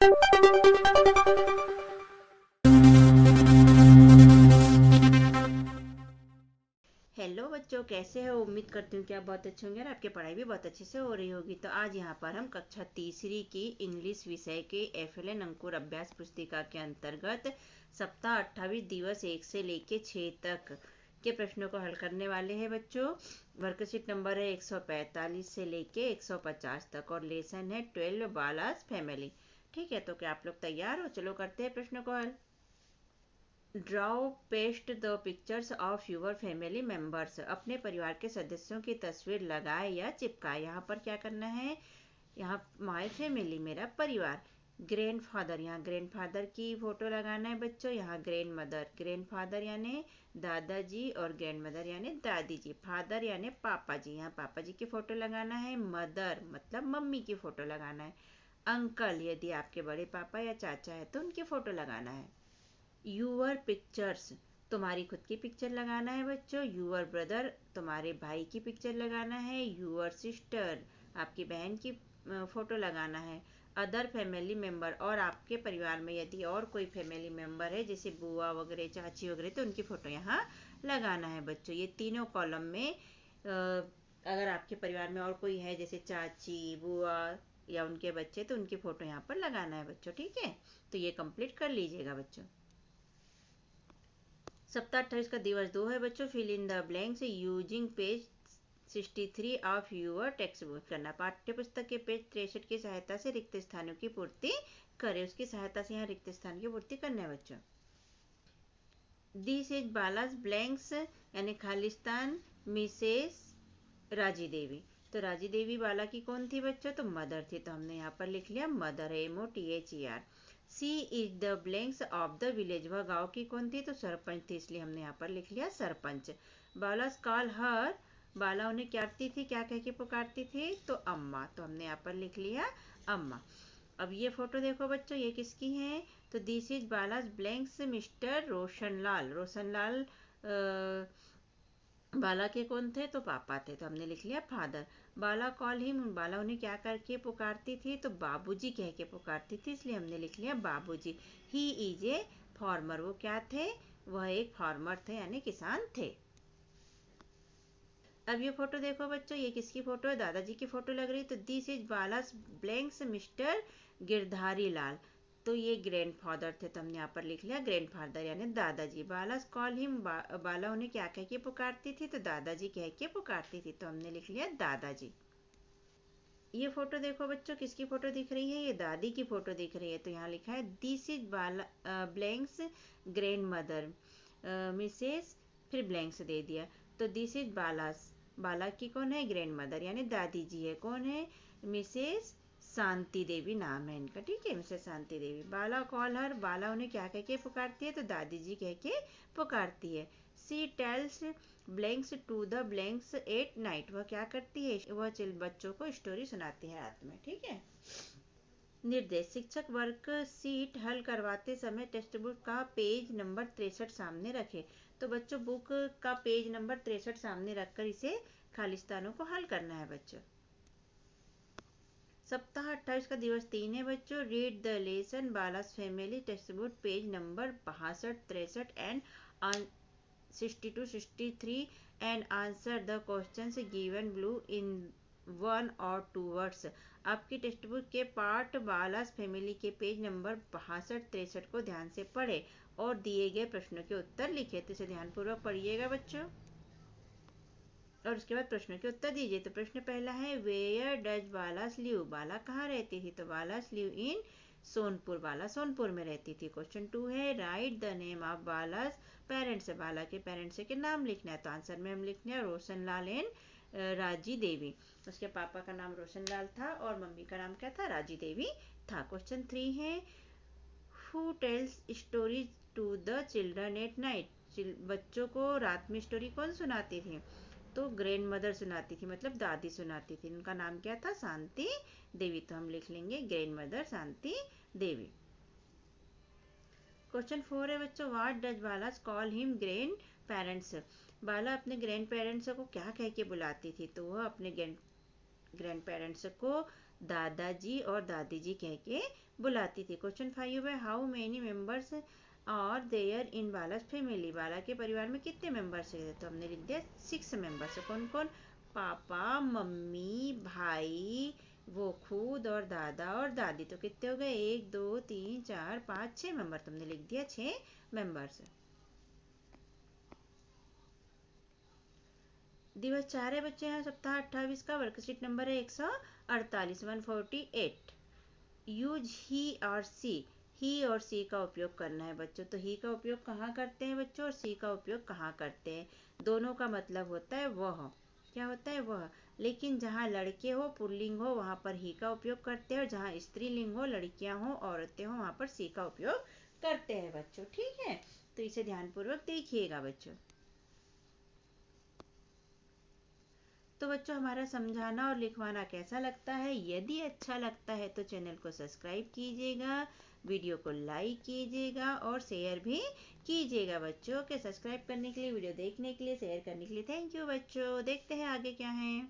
Hello बच्चों, कैसे हो? उम्मीद करती हूँ कि आप बहुत अच्छे होंगे और आपकी पढ़ाई भी बहुत अच्छे से हो रही होगी। तो आज यहाँ पर हम कक्षा तीसरी की इंग्लिश विषय के FLN अंकुर अभ्यास पुस्तिका के अंतर्गत सप्ताह 28 दिवस 1 से लेके 6 तक के प्रश्नों को हल करने वाले हैं बच्चों। वर्कशीट नंबर है 145 से लेके 150 तक और लेसन है 12 बालास फैमिली। ठीक है, तो क्या आप लोग तैयार हो? चलो करते हैं प्रश्नों को हल। Draw paste the pictures of your family members. अपने परिवार के सदस्यों की तस्वीर लगाए या चिपकाए। यहाँ पर क्या करना है? यहाँ माय फैमिली, मेरा परिवार। ग्रैंड फादर, यहाँ ग्रैंड फादर की फोटो लगाना है बच्चों। यहाँ ग्रैंड मदर, ग्रैंड फादर यानी दादाजी और ग्रैंड मदर यानी दादी जी। फादर यानी पापा जी, यहाँ पापा जी की फोटो लगाना है। मदर मतलब मम्मी की फोटो लगाना है। अंकल, यदि आपके बड़े पापा या चाचा है तो उनकी फोटो लगाना है। यूअर पिक्चर्स, तुम्हारी खुद की पिक्चर लगाना है बच्चों। यूअर ब्रदर, तुम्हारे भाई की पिक्चर लगाना है। यूअर सिस्टर, आपकी बहन की फोटो लगाना है। अदर फैमिली मेंबर, और आपके परिवार में यदि और कोई फैमिली मेंबर है जैसे बुआ वगैरह, चाची वगैरह, तो उनकी फोटो यहाँ लगाना है बच्चों। ये तीनों कॉलम में अगर आपके परिवार में और कोई है जैसे चाची, बुआ या उनके बच्चे, तो उनकी फोटो यहाँ पर लगाना है बच्चों। ठीक है, तो ये कंप्लीट कर लीजिएगा बच्चों। सप्ताह 28 का दिवस 2 है बच्चों। Fill in the blanks using page 63 of your text book करना। पाठ्य पुस्तक के पेज 63 की सहायता से रिक्त स्थानों की पूर्ति करें। उसकी सहायता से यहाँ रिक्त स्थान की पूर्ति करना है बच्चों। दिस इज बालास ब्लैंक्स यानी खालिस्तान मिसेस राजी देवी। तो राजी देवी बाला की कौन थी बच्चों? तो मदर थी, तो हमने यहाँ पर लिख लिया mother, MOTHER। She is the blanks of the village, वह गाँव की कौन थी? तो सरपंच थी, इसलिए हमने यहाँ पर लिख लिया सरपंच। बालास कॉल हर, बाला उन्हें क्या करती थी, क्या कह के पुकारती थी? तो अम्मा, तो हमने यहाँ पर लिख लिया अम्मा। अब ये फोटो देखो बच्चों, ये किसकी है? तो this is Bala's blanks mister Roshanlal. Roshanlal Bala के कौन थे? तो पापा थे, तो हमने लिख लिया फादर। बाला कॉल हिम, बाला उन्हें क्या करके पुकारती थी? तो बाबूजी कह के पुकारती थी, इसलिए हमने लिख लिया बाबूजी। ही इज ए फार्मर, वो क्या थे? वह एक फार्मर थे यानी किसान थे। अब ये फोटो देखो बच्चों, ये किसकी फोटो है? दादाजी की फोटो लग रही है। तो this is Bala's blanks mister Girdhari Lal. तो ये ग्रैंड फादर थे, तो हमने यहाँ पर लिख लिया ग्रैंड फादर यानी दादाजी। बालास कॉल हिम, बाला उन्हें क्या कह के पुकारती थी? तो दादाजी कह के पुकारती थी, तो हमने लिख लिया दादाजी। ये फोटो देखो बच्चों, किसकी फोटो दिख रही है? ये दादी की फोटो दिख रही है, तो यहाँ लिखा है this is Bala blanks grand mother Mrs, फिर ब्लैंक्स दे दिया। तो दिस इज बालास, बाला की कौन है? ग्रैंड मदर यानी दादी जी है। कौन है? मिसेस शांति देवी नाम है इनका। ठीक है, मिसेस शांति देवी। बाला कॉल हर, बाला उन्हें क्या कह के पुकारती है? तो दादी जी कह के पुकारती है। She tells blanks to the blanks at night, वह क्या करती है? वह बच्चों को स्टोरी सुनाती है रात में। ठीक है। निर्देश, शिक्षक वर्कशीट हल करवाते समय टेक्स्ट बुक का पेज नंबर 63 सामने रखें। तो बच्चों बुक का पेज नंबर 63 सामने रखकर इसे खालिस्तानों को हल करना है बच्चों। सप्ताह 28 का दिवस 3 है बच्चों। Read the lesson बालास family text book page number 62, 63 and 62, 63 and answer the questions given blue in 1 or 2 words। आपकी टेक्स्ट बुक के पार्ट बालास फैमिली के पेज नंबर 62, 63 को ध्यान से पढ़े और दिए गए प्रश्नों के उत्तर लिखे। तो इसे ध्यानपूर्वक पढ़िएगा बच्चों और उसके बाद प्रश्नों के उत्तर दीजिए। तो प्रश्न पहला है where does Bala's live, Bala कहाँ रहती थी? तो बालास लिव इन सोनपुर, बाला सोनपुर में रहती थी। क्वेश्चन 2 है write the name of Bala's parents, Bala के पेरेंट्स के नाम लिखना है। तो आंसर में हम लिखने हैं रोशनलाल एंड राजी देवी। उसके पापा का नाम रोशनलाल था और मम्मी का नाम क्या था? राजी देवी था। क्वेश्चन 3 है who tells stories to the children at night, बच्चों को रात में स्टोरी कौन सुनाती थी? तो ग्रैंड मदर सुनाती थी, मतलब दादी सुनाती थी। उनका नाम क्या था? शांति देवी। तो हम लिख लेंगे grand mother Shanti Devi. Question 4 है बच्चों what does Bala call him grand parents, Bala अपने ग्रैंड पेरेंट्स को क्या कह के बुलाती थी? तो वह अपने ग्रैंड पेरेंट्स को दादाजी और दादी जी कह के बुलाती थी। क्वेश्चन 5 है, हाउ मेनी मेंबर्स और देयर इन बाला's फैमिली, बाला के परिवार में कितने मेंबर्स है? तो हमने लिख दिया 6 मेंबर्स। कौन कौन? पापा, मम्मी, भाई, वो खुद और दादा और दादी। तो कितने हो गए? 1 2 3 4 5 6 मेंबर। तुमने लिख दिया 6 मेंबर्स। दिवस 4 है बच्चे, यहाँ सप्ताह 28 का वर्कशीट नंबर है 148 148। यूज ही और सी, ही और सी का उपयोग करना है बच्चों। तो ही का उपयोग कहाँ करते हैं बच्चों और सी का उपयोग कहाँ करते हैं? दोनों का मतलब होता है वह। क्या होता है? वह। लेकिन जहाँ लड़के हो, पुल्लिंग हो, वहाँ पर ही का उपयोग करते हैं, और जहाँ स्त्रीलिंग हो, लड़कियां हो, औरतें हो, वहाँ पर सी का उपयोग करते हैं बच्चों। ठीक है, तो इसे ध्यानपूर्वक देखिएगा बच्चों। तो बच्चों, हमारा समझाना और लिखवाना कैसा लगता है? यदि अच्छा लगता है तो चैनल को सब्सक्राइब कीजिएगा, वीडियो को लाइक कीजिएगा और शेयर भी कीजिएगा बच्चों। के सब्सक्राइब करने के लिए, वीडियो देखने के लिए, शेयर करने के लिए थैंक यू बच्चों। देखते हैं आगे क्या है।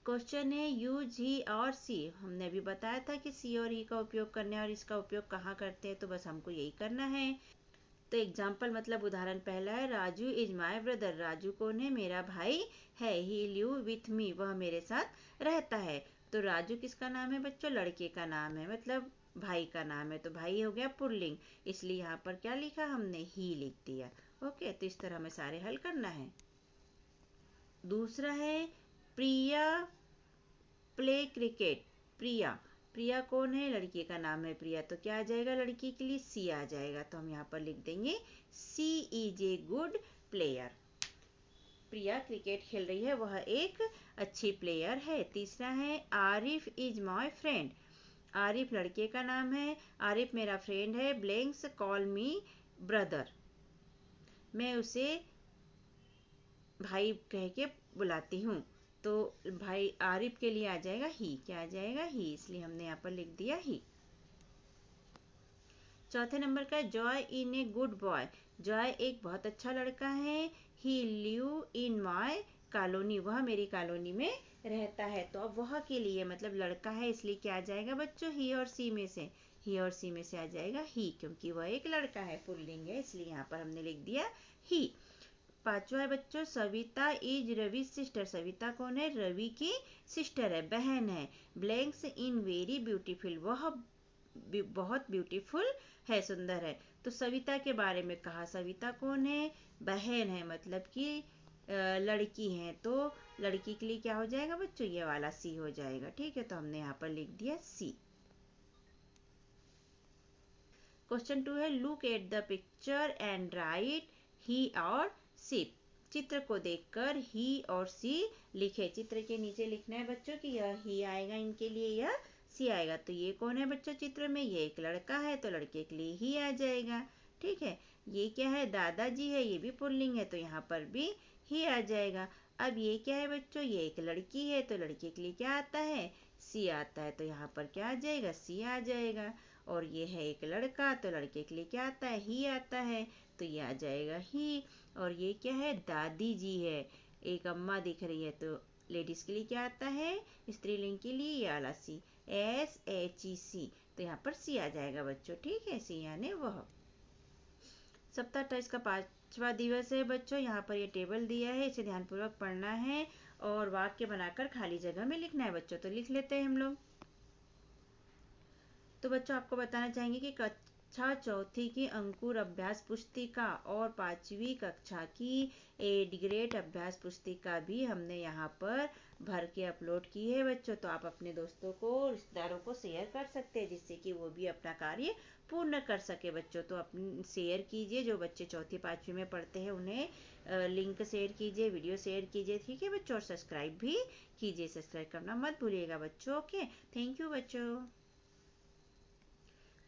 क्वेश्चन है, यूज ही और सी। हमने अभी बताया था कि सी और ही का उपयोग करने, और इसका उपयोग कहाँ करते हैं, तो बस हमको यही करना है। तो एग्जाम्पल मतलब उदाहरण पहला है, Raju is my brother. Raju कौन है? मेरा भाई है। ही लिव विथ मी, वह मेरे साथ रहता है। तो राजू किसका नाम है बच्चों? लड़के का नाम है, मतलब भाई का नाम है। तो भाई हो गया पुल्लिंग, इसलिए यहाँ पर क्या लिखा हमने? ही लिख दिया। ओके, तो इस तरह हमें सारे हल करना है। दूसरा है, प्रिया प्ले क्रिकेट। प्रिया, प्रिया कौन है? लड़की का नाम है प्रिया। तो क्या आ जाएगा? लड़की के लिए सी आ जाएगा। तो हम यहाँ पर लिख देंगे she is a good player. Priya cricket खेल रही है, वह एक अच्छी प्लेयर है। तीसरा है, Arif is my friend. Arif लड़के का नाम है, आरिफ मेरा फ्रेंड है। ब्लैंक्स कॉल मी ब्रदर, मैं उसे भाई कह के बुलाती हूँ। तो भाई आरिफ के लिए आ जाएगा ही। क्या आ जाएगा? ही, इसलिए हमने यहाँ पर लिख दिया ही। चौथे नंबर का, joy in a good boy. Joy एक बहुत अच्छा लड़का है। He live in my colony, वह मेरी कॉलोनी में रहता है। तो अब वह के लिए मतलब लड़का है, इसलिए क्या आ जाएगा बच्चों? ही और सी में से। ही और सी में से आ जाएगा ही, क्योंकि वह एक लड़का है, पुल्लिंग है, इसलिए यहाँ पर हमने लिख दिया ही। पांचवा है बच्चों, सविता इज रवि सिस्टर। सविता कौन है? रवि की सिस्टर है, बहन है। ब्लैंक्स इन वेरी ब्यूटीफुल, वह बहुत ब्यूटीफुल है, सुंदर है। तो सविता के बारे में कहा। सविता कौन है? बहन है, मतलब कि लड़की है। तो लड़की के लिए क्या हो जाएगा बच्चों? ये वाला सी हो जाएगा। ठीक है, तो हमने यहाँ पर लिख दिया सी। क्वेश्चन 2 है, look at the picture and write he और सी। चित्र को देखकर ही और सी लिखे। चित्र के नीचे लिखना है बच्चों कि यह ही आएगा इनके लिए, यह सी आएगा। तो ये कौन है बच्चों चित्र में? ये एक लड़का है, तो लड़के के लिए ही आ जाएगा। ठीक है, ये क्या है? दादाजी है, ये भी पुल्लिंग है, तो यहाँ पर भी ही आ जाएगा। अब ये क्या है बच्चों? ये एक लड़की है, तो लड़के के लिए क्या आता है? सी आता है, तो यहाँ पर क्या आ जाएगा? सी आ जाएगा। और ये है एक लड़का, तो लड़के के लिए क्या आता है? ही आता है, तो ये आ जाएगा ही। और ये क्या है? दादी जी है, एक अम्मा दिख रही है, तो लेडीज के लिए क्या आता है? स्त्रीलिंग के लिए ये वाला सी, SHEC। तो यहाँ पर सी आ जाएगा बच्चों। ठीक है, सी यानी वह। सप्ताह 28 का 5वां दिवस है बच्चों। यहाँ पर ये टेबल दिया है, इसे ध्यानपूर्वक पढ़ना है और वाक्य बनाकर खाली जगह में लिखना है बच्चों। तो लिख लेते हैं हम लोग। तो बच्चों, आपको बताना चाहेंगे कि कक्षा चौथी की अंकुर अभ्यास पुस्तिका और 5वीं कक्षा की एड ग्रेड अभ्यास पुस्तिका भी हमने यहाँ पर भर के अपलोड की है बच्चों। तो आप अपने दोस्तों को, रिश्तेदारों को शेयर कर सकते हैं, जिससे कि वो भी अपना कार्य पूर्ण कर सके बच्चों। तो अपनी शेयर कीजिए, जो बच्चे चौथी 5वीं में पढ़ते हैं उन्हें लिंक शेयर कीजिए, वीडियो शेयर कीजिए। ठीक है बच्चों, और सब्सक्राइब भी कीजिए। सब्सक्राइब करना मत भूलिएगा बच्चों। ओके, थैंक यू बच्चों।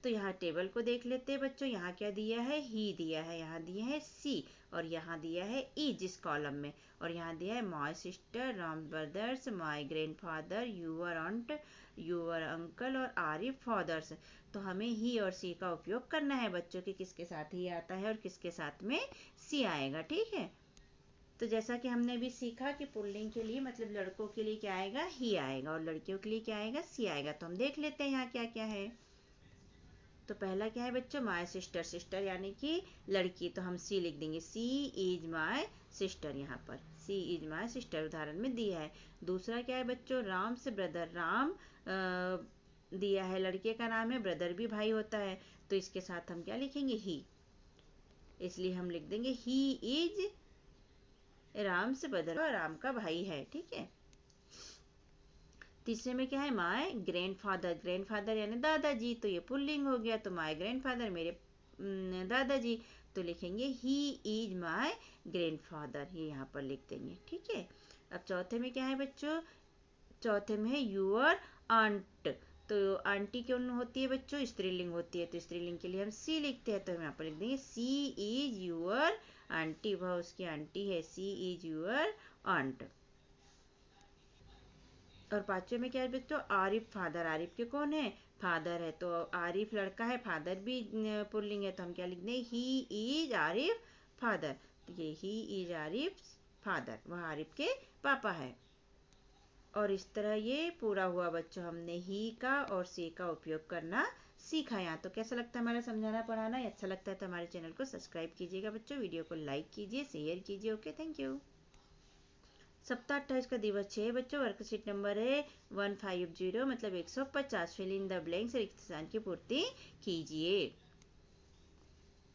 तो यहाँ टेबल को देख लेते हैं बच्चों। यहाँ क्या दिया है? ही दिया है, यहाँ दिया है सी, और यहाँ दिया है ई जिस कॉलम में, और यहाँ दिया है my sister, Ram brothers, my grandfather, your aunt, your uncle और आरिफ फादर्स। तो हमें ही और सी का उपयोग करना है बच्चों, कि किसके साथ ही आता है और किसके साथ में सी आएगा। ठीक है, तो जैसा कि हमने अभी सीखा कि पुल्लिंग के लिए मतलब लड़कों के लिए क्या आएगा, ही आएगा, और लड़कियों के लिए क्या आएगा, सी आएगा। तो हम देख लेते हैं यहाँ क्या क्या है। तो पहला क्या है बच्चों, माय सिस्टर, सिस्टर यानी कि लड़की, तो हम सी लिख देंगे, सी इज माय सिस्टर। यहाँ पर सी इज माय सिस्टर उदाहरण में दिया है। दूसरा क्या है बच्चों, राम से ब्रदर, राम दिया है, लड़के का नाम है, ब्रदर भी भाई होता है, तो इसके साथ हम क्या लिखेंगे, ही, इसलिए हम लिख देंगे ही इज, राम से ब्रदर और राम का भाई है, ठीक है। तीसरे में क्या है, माय ग्रैंडफादर, ग्रैंडफादर यानी दादाजी, तो ये पुल्लिंग हो गया, तो माय ग्रैंडफादर मेरे दादाजी, तो लिखेंगे ही इज माय ग्रैंडफादर, ये यहाँ पर लिख देंगे, ठीक है। अब चौथे में क्या है बच्चों, चौथे में है यूअर आंट, तो आंटी कौन होती है बच्चों, स्त्रीलिंग होती है, तो स्त्रीलिंग के लिए हम सी लिखते हैं, तो हम यहाँ पर लिख देंगे सी इज यूअर आंटी, वह उसकी आंटी है, सी इज यूअर आंट। और पांचवे में क्या है बच्चों, आरिफ फादर, आरिफ के कौन है, फादर है, तो आरिफ लड़का है, फादर भी पुल्लिंग है, तो हम क्या लिख दें, ही इज आरिफ फादर, तो ये ही इज आरिफ फादर, वह आरिफ के पापा है। और इस तरह ये पूरा हुआ बच्चों, हमने ही का और सी का उपयोग करना सीखा। यहाँ तो कैसा लगता है हमारा समझाना पढ़ाना, अच्छा लगता है तो हमारे चैनल को सब्सक्राइब कीजिएगा बच्चों, वीडियो को लाइक कीजिए, शेयर कीजिए। Okay, thank you. सप्ताह 28 का दिवस 6 बच्चों, वर्कशीट नंबर है 150, मतलब 150, फिल इन द ब्लैंक्स, रिक्त स्थान की पूर्ति कीजिए।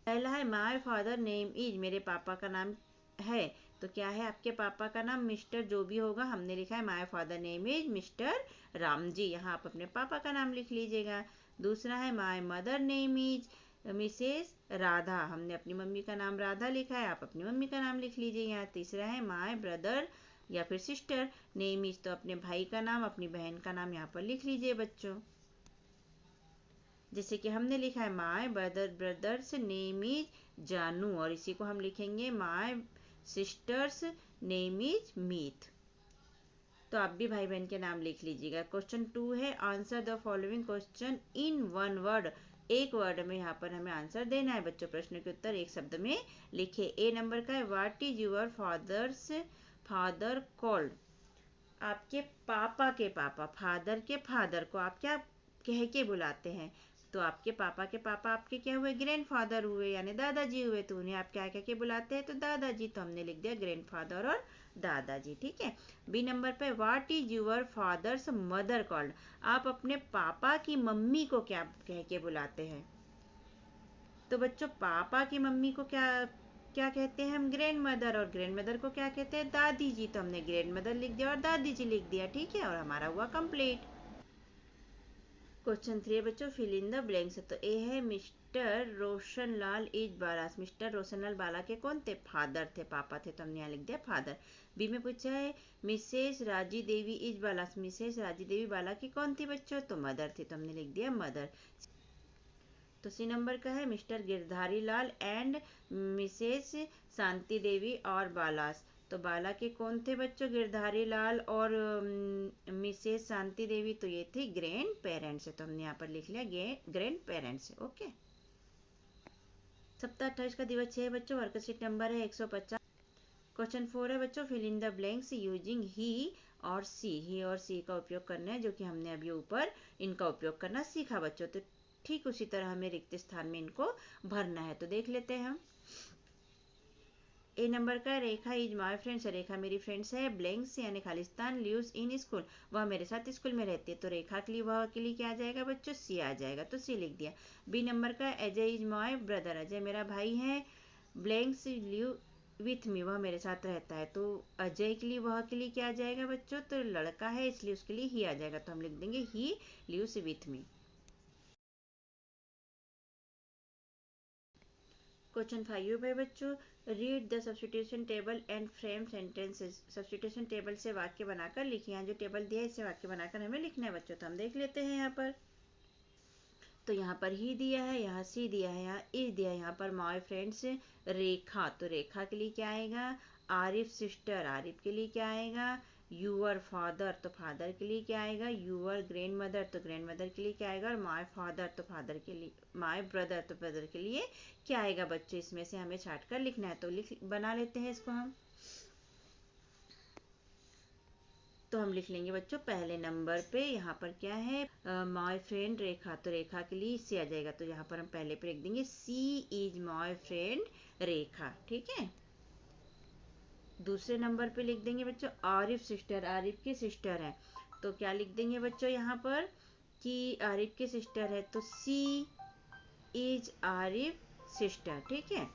पहला है माय फादर नेम इज, मेरे पापा का नाम है, तो क्या है आपके पापा का नाम, मिस्टर जो भी होगा, हमने लिखा है my father name is mister Ram ji, यहाँ आप अपने पापा का नाम लिख लीजिएगा। दूसरा है my mother name is Mrs Radha, हमने अपनी मम्मी का नाम राधा लिखा है, आप अपनी मम्मी का नाम लिख लीजिए यहाँ। तीसरा है माय ब्रदर या फिर सिस्टर नेम इज, तो अपने भाई का नाम, अपनी बहन का नाम यहाँ पर लिख लीजिए बच्चों। जैसे कि हमने लिखा है माय ब्रदर्स नेम इज जानू, और इसी को हम लिखेंगे माय सिस्टर्स नेम इज मीत। तो आप भी भाई बहन के नाम लिख लीजिएगा। क्वेश्चन 2 है, answer the following question in one word, एक वर्ड में यहाँ पर हमें आंसर देना है बच्चों, प्रश्न के उत्तर एक शब्द में लिखे। ए नंबर का है, what is your father called, आपके पापा के पापा, फादर के फादर को आप क्या कह के बुलाते हैं, तो आपके पापा के पापा आपके क्या हुए, ग्रैंडफादर हुए, यानी दादाजी हुए, तो उन्हें आप क्या कह के बुलाते हैं, तो दादाजी, तो हमने लिख दिया ग्रैंडफादर और दादाजी, ठीक है। बी नंबर पे, what is your fathers mother called, आप अपने पापा की मम्मी को क्या कह के बुलाते हैं, तो बच्चों पापा की मम्मी को क्या क्या कहते हैं हम, ग्रैंड मदर, और ग्रैंड मदर को क्या कहते हैं, दादी जी, तो हमने ग्रैंड मदर लिख दिया और दादी जी लिख दिया, ठीक है, और हमारा हुआ कंप्लीट। क्वेश्चन 3 बच्चों, फिल इन द ब्लैंक्स, तो ए है mister Roshanlal is Bala's, mister Roshanlal Bala के कौन थे, फादर थे, पापा थे, तो हमने यहाँ लिख दिया फादर। बी में पूछा है मिसेस राजी देवी इज बालास, मिसेस राजी देवी बाला की कौन थी बच्चों, तो मदर थी, तो हमने लिख दिया मदर। तो सी नंबर का है mister Girdhari Lal and Mrs Shanti Devi और बालास, तो बाला के कौन थे बच्चों, गिरधारी लाल और मिसेस शांति देवी, तो ये थी ग्रैंड पेरेंट्स है, तो हमने यहाँ पर लिख लिया ग्रैंड पेरेंट्स, ओके। सप्ताह 28 का दिवस 6 बच्चों, वर्कशीट नंबर है 150। क्वेश्चन 4 है बच्चों, fill in the blanks using he और सी, ही और सी का उपयोग करना है, जो कि हमने अभी ऊपर इनका उपयोग करना सीखा बच्चों, तो ठीक उसी तरह हमें रिक्त स्थान में इनको भरना है, तो देख लेते हैं हम। ए नंबर का, रेखा इज माय फ्रेंड्स, रेखा मेरी फ्रेंड्स है, ब्लैंक्स यानी खालिस्तान, लिव्स इन स्कूल, वह मेरे साथ स्कूल में रहती है, तो रेखा के लिए वह के लिए क्या आ जाएगा बच्चों, सी आ जाएगा, तो सी लिख दिया। बी नंबर का, Ajay is my brother, Ajay मेरा भाई है, ब्लैंक्स लिव विथ मी, वह मेरे साथ रहता है, तो अजय के लिए वह के लिए क्या आ जाएगा बच्चों, तो लड़का है इसलिए उसके लिए ही आ जाएगा, तो हम लिख देंगे he lives with me. Question 5 है बच्चों, read the substitution table and frame sentences, substitution table से वाक्य बनाकर लिखिए, यहाँ जो टेबल दिया है इससे वाक्य बनाकर हमें लिखना है बच्चों, तो हम देख लेते हैं यहाँ पर। तो यहाँ पर ही दिया है, यहाँ सी दिया है, यहाँ इज दिया है, यहाँ पर माय फ्रेंड्स रेखा, तो रेखा के लिए क्या आएगा, आरिफ सिस्टर, आरिफ के लिए क्या आएगा, यूअर फादर, तो फादर के लिए क्या आएगा, यूअर ग्रैंड मदर, तो ग्रैंड मदर के लिए क्या आएगा, और माय फादर, तो फादर के लिए, माय ब्रदर, तो ब्रदर के लिए क्या आएगा बच्चों, इसमें से हमें छाट कर लिखना है, तो लिख बना लेते हैं इसको हम। तो हम लिख लेंगे बच्चों पहले नंबर पे यहाँ पर क्या है, माय फ्रेंड रेखा, तो रेखा के लिए इससे आ जाएगा, तो यहाँ पर हम पहले पे लिख देंगे सी इज माय फ्रेंड रेखा। ठीक है। दूसरे नंबर पे लिख देंगे बच्चों आरिफ सिस्टर, आरिफ की सिस्टर है, तो क्या लिख देंगे बच्चों यहाँ पर कि आरिफ की सिस्टर है, तो सी इज आरिफ सिस्टर। ठीक है।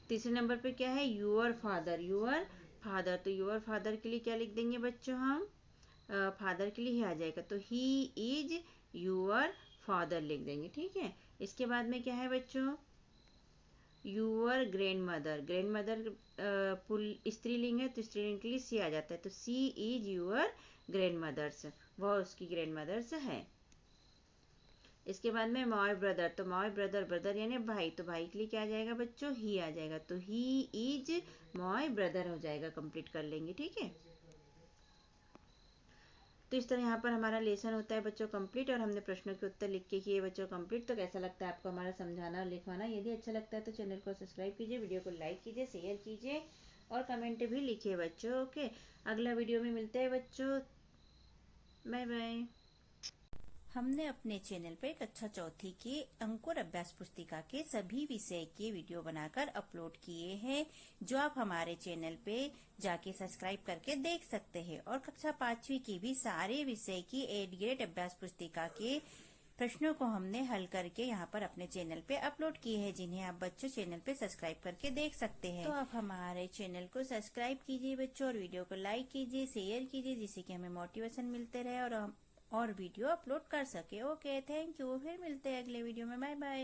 तीसरे नंबर पे क्या है, यूअर फादर, यूअर फादर, तो यूअर फादर के लिए क्या लिख देंगे बच्चों हम, फादर के लिए ही आ जाएगा, तो ही इज यूअर फादर लिख देंगे। ठीक है। इसके बाद में क्या है बच्चों, your grand mother, grand mother स्त्रीलिंग है तो स्त्रीलिंग के लिए सी आ जाता है, तो सी इज यूअर ग्रैंड मदर्स, वह उसकी ग्रैंड मदर्स है। इसके बाद में माय ब्रदर, तो माय ब्रदर, ब्रदर यानी भाई, तो भाई के लिए क्या आ जाएगा बच्चों, ही आ जाएगा, तो ही इज माय ब्रदर हो जाएगा, कंप्लीट कर लेंगे। ठीक है। तो इस तरह यहाँ पर हमारा लेसन होता है बच्चों कंप्लीट, और हमने प्रश्नों के उत्तर लिख के किए बच्चों कंप्लीट। तो कैसा लगता है आपको हमारा समझाना और लिखवाना? यदि अच्छा लगता है तो चैनल को सब्सक्राइब कीजिए, वीडियो को लाइक कीजिए, शेयर कीजिए और कमेंट भी लिखिए बच्चों। ओके, अगला वीडियो में मिलते हैं बच्चों, बाय बाय। हमने अपने चैनल पर कक्षा चौथी के अंकुर अभ्यास पुस्तिका के सभी विषय के वीडियो बनाकर अपलोड किए हैं, जो आप हमारे चैनल पे जाके सब्सक्राइब करके देख सकते हैं। और कक्षा पांचवी की भी सारे विषय की 8 ग्रेड अभ्यास पुस्तिका के प्रश्नों को हमने हल करके यहाँ पर अपने चैनल पे अपलोड किए हैं, जिन्हें आप बच्चों चैनल पे सब्सक्राइब करके देख सकते हैं। तो आप हमारे चैनल को सब्सक्राइब कीजिए बच्चों, और वीडियो को लाइक कीजिए, शेयर कीजिए, जिससे कि हमें मोटिवेशन मिलते रहे और वीडियो अपलोड कर सके। Okay, thank you. फिर मिलते हैं अगले वीडियो में। Bye bye.